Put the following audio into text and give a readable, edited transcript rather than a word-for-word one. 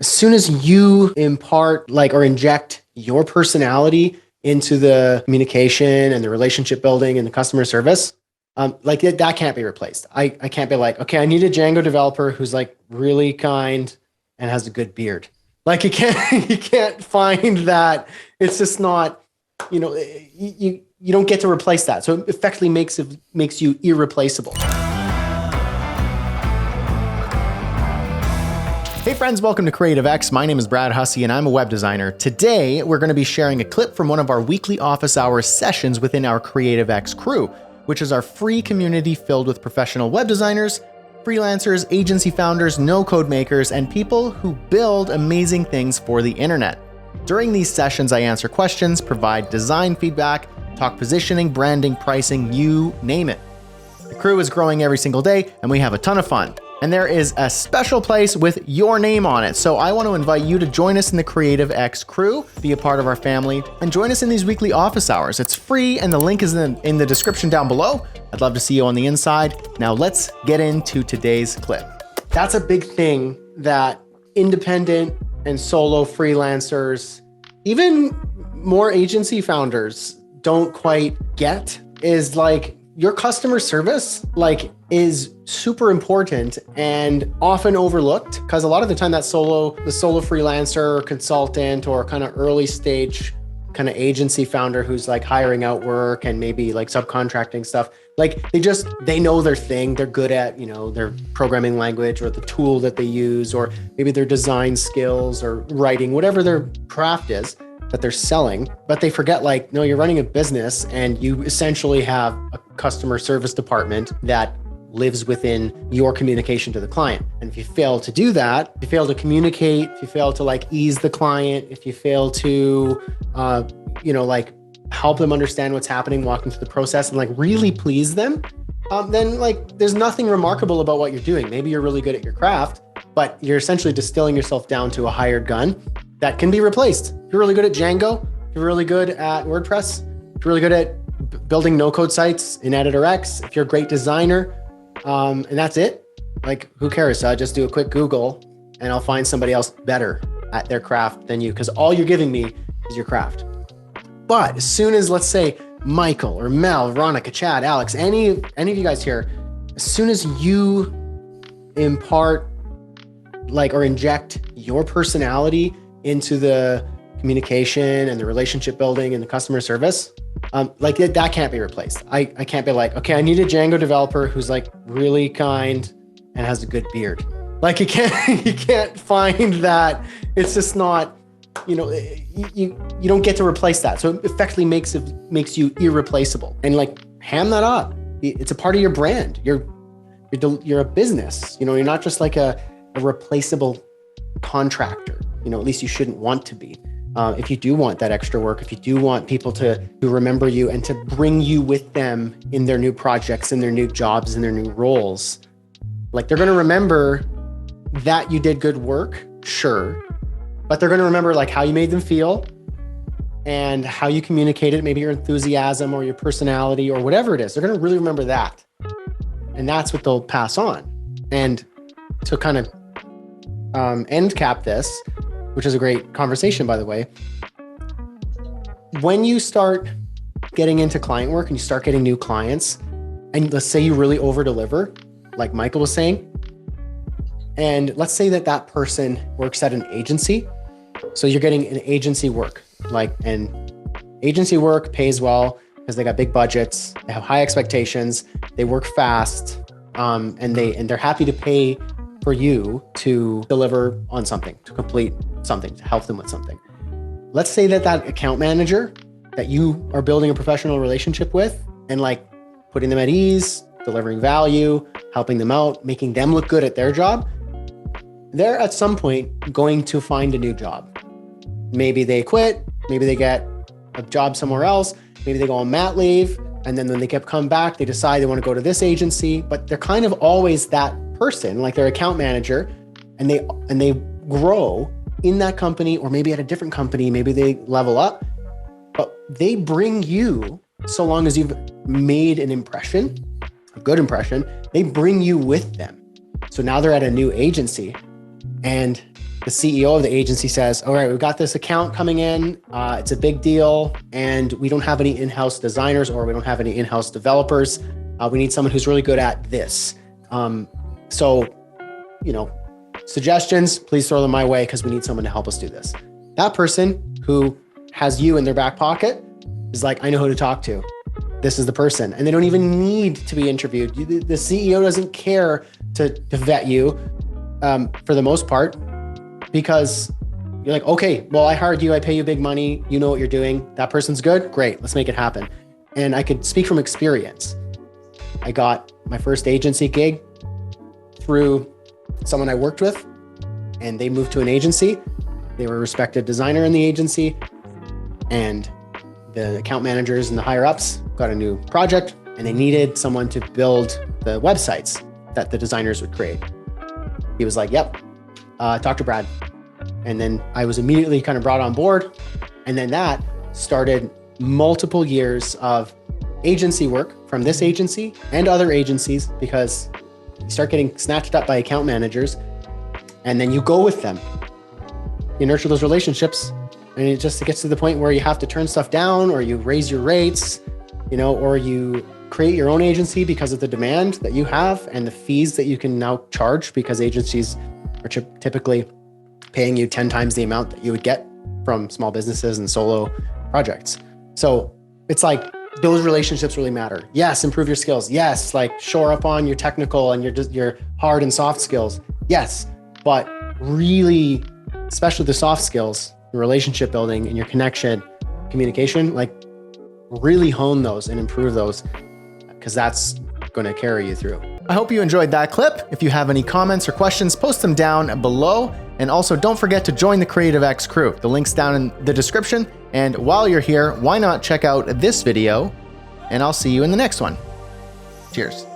as soon as you impart or inject your personality into the communication and the relationship building and the customer service, that can't be replaced. I can't be like, okay, I need a Django developer who's like really kind and has a good beard. Like you can't find that. It's just not, you don't get to replace that. So it effectively makes you irreplaceable. Hey friends, welcome to Creative X. My name is Brad Hussey and I'm a web designer. Today, we're going to be sharing a clip from one of our weekly office hours sessions within our Creative X crew, which is our free community filled with professional web designers, freelancers, agency founders, no-code makers, and people who build amazing things for the internet. During these sessions, I answer questions, provide design feedback, talk positioning, branding, pricing, you name it. The crew is growing every single day and we have a ton of fun. And there is a special place with your name on it. So I want to invite you to join us in the Creative X crew, be a part of our family, and join us in these weekly office hours. It's free and the link is in the description down below. I'd love to see you on the inside. Now let's get into today's clip. That's a big thing that independent and solo freelancers, even more agency founders don't quite get, is like your customer service is super important and often overlooked, because a lot of the time the solo freelancer or consultant or kind of early stage kind of agency founder who's like hiring out work and maybe like subcontracting stuff, they know their thing. They're good at, their programming language or the tool that they use, or maybe their design skills or writing, whatever their craft is that they're selling, but they forget no, you're running a business and you essentially have a customer service department that lives within your communication to the client. And if you fail to do that, if you fail to communicate, if you fail to ease the client, if you fail to, help them understand what's happening, walk them through the process and really please them, then there's nothing remarkable about what you're doing. Maybe you're really good at your craft, but you're essentially distilling yourself down to a hired gun that can be replaced. If you're really good at Django, if you're really good at WordPress, if you're really good at building no-code sites in Editor X, if you're a great designer, and that's it, who cares? Just do a quick Google and I'll find somebody else better at their craft than you, because all you're giving me is your craft. But as soon as, let's say, Michael or Mel, Veronica, Chad, Alex, any of you guys here, as soon as you impart or inject your personality into the communication and the relationship building and the customer service, that can't be replaced. I can't be like, okay, I need a Django developer who's really kind and has a good beard. You can't find that. It's just not, you don't get to replace that. So it effectively makes you irreplaceable. And ham that up. It's a part of your brand. You're a business. You're not just a replaceable contractor. At least you shouldn't want to be. If you do want that extra work, if you do want people to remember you and to bring you with them in their new projects, in their new jobs, in their new roles, they're going to remember that you did good work, sure, but they're going to remember how you made them feel and how you communicated, maybe your enthusiasm or your personality or whatever it is. They're going to really remember that. And that's what they'll pass on. And to kind of end cap this, which is a great conversation, by the way, when you start getting into client work and you start getting new clients, and let's say you really over deliver, like Michael was saying, and let's say that person works at an agency. So you're getting an agency work, and agency work pays well because they got big budgets, they have high expectations, they work fast, and they're happy to pay for you to deliver on something, to complete something, to help them with something. Let's say that account manager that you are building a professional relationship with and putting them at ease, delivering value, helping them out, making them look good at their job, they're at some point going to find a new job. Maybe they quit, maybe they get a job somewhere else, maybe they go on mat leave, and then when they come back, they decide they want to go to this agency, but they're kind of always that person, their account manager, and they grow in that company, or maybe at a different company, maybe they level up, but they bring you, so long as you've made an impression, a good impression, they bring you with them. So now they're at a new agency and the CEO of the agency says, all right, we've got this account coming in. It's a big deal. And we don't have any in-house designers or we don't have any in-house developers. We need someone who's really good at this. So, suggestions, please throw them my way because we need someone to help us do this. That person who has you in their back pocket is like, I know who to talk to. This is the person. And they don't even need to be interviewed. The CEO doesn't care to vet you for the most part, because you're like, okay, well, I hired you. I pay you big money. You know what you're doing. That person's good. Great. Let's make it happen. And I could speak from experience. I got my first agency gig through someone I worked with, and they moved to an agency. They were a respected designer in the agency, and the account managers and the higher ups got a new project, and they needed someone to build the websites that the designers would create. He was like, yep, talk to Brad. And then I was immediately kind of brought on board. And then that started multiple years of agency work from this agency and other agencies, because you start getting snatched up by account managers and then you go with them. You nurture those relationships, and it gets to the point where you have to turn stuff down, or you raise your rates, or you create your own agency because of the demand that you have and the fees that you can now charge, because agencies are typically paying you 10 times the amount that you would get from small businesses and solo projects. So it's like, those relationships really matter. Yes, improve your skills. Yes, like shore up on your technical and your hard and soft skills. Yes, but really, especially the soft skills, the relationship building and your connection, communication, like really hone those and improve those, because that's going to carry you through. I hope you enjoyed that clip. If you have any comments or questions, post them down below. And also don't forget to join the Creative X crew. The link's down in the description. And while you're here, why not check out this video? And I'll see you in the next one. Cheers.